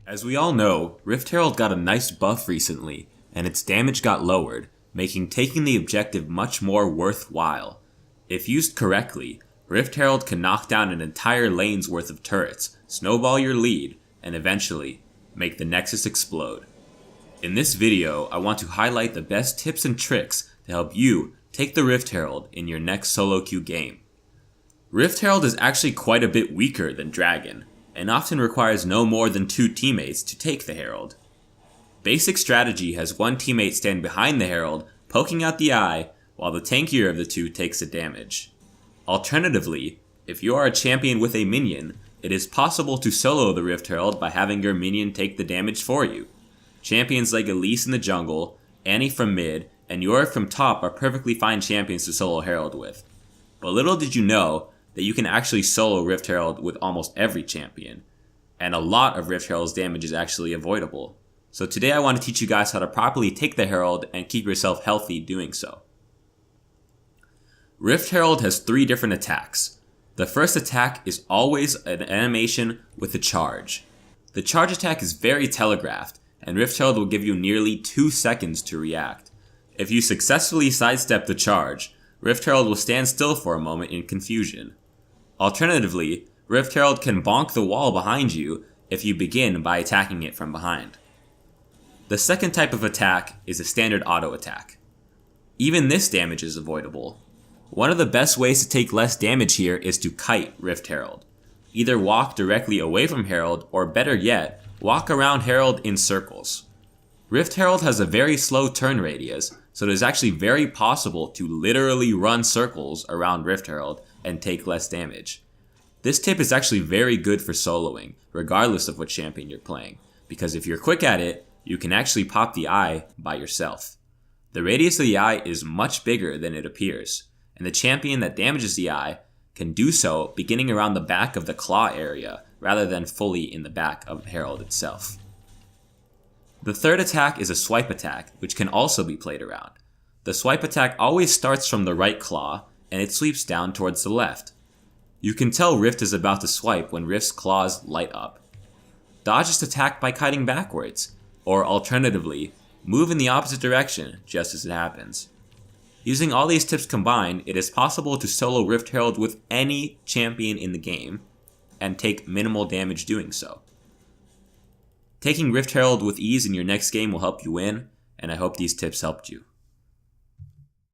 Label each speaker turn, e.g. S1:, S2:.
S1: As we all know, Rift Herald got a nice buff recently, and its damage got lowered, making taking the objective much more worthwhile. If used correctly, Rift Herald can knock down an entire lane's worth of turrets, snowball your lead, and eventually, make the Nexus explode. In this video, I want to highlight the best tips and tricks to help you take the Rift Herald in your next solo queue game. Rift Herald is actually quite a bit weaker than Dragon, and often requires no more than 2 teammates to take the Herald. Basic strategy has one teammate stand behind the Herald, poking out the eye, while the tankier of the two takes the damage. Alternatively, if you are a champion with a minion, it is possible to solo the Rift Herald by having your minion take the damage for you. Champions like Elise in the jungle, Annie from mid, and Yorick from top are perfectly fine champions to solo Herald with. But little did you know that you can actually solo Rift Herald with almost every champion, and a lot of Rift Herald's damage is actually avoidable. So today I want to teach you guys how to properly take the Herald and keep yourself healthy doing so. Rift Herald has 3 different attacks. The first attack is always an animation with a charge. The charge attack is very telegraphed, and Rift Herald will give you nearly 2 seconds to react. If you successfully sidestep the charge, Rift Herald will stand still for a moment in confusion. Alternatively, Rift Herald can bonk the wall behind you if you begin by attacking it from behind. The second type of attack is a standard auto attack. Even this damage is avoidable. One of the best ways to take less damage here is to kite Rift Herald. Either walk directly away from Herald, or better yet, walk around Herald in circles. Rift Herald has a very slow turn radius, so it is actually very possible to literally run circles around Rift Herald and take less damage. This tip is actually very good for soloing, regardless of what champion you're playing, because if you're quick at it, you can actually pop the eye by yourself. The radius of the eye is much bigger than it appears, and the champion that damages the eye can do so beginning around the back of the claw area, rather than fully in the back of Herald itself. The third attack is a swipe attack, which can also be played around. The swipe attack always starts from the right claw, and it sweeps down towards the left. You can tell Rift is about to swipe when Rift's claws light up. Dodge this attack by kiting backwards, or alternatively, move in the opposite direction just as it happens. Using all these tips combined, it is possible to solo Rift Herald with any champion in the game, and take minimal damage doing so. Taking Rift Herald with ease in your next game will help you win, and I hope these tips helped you.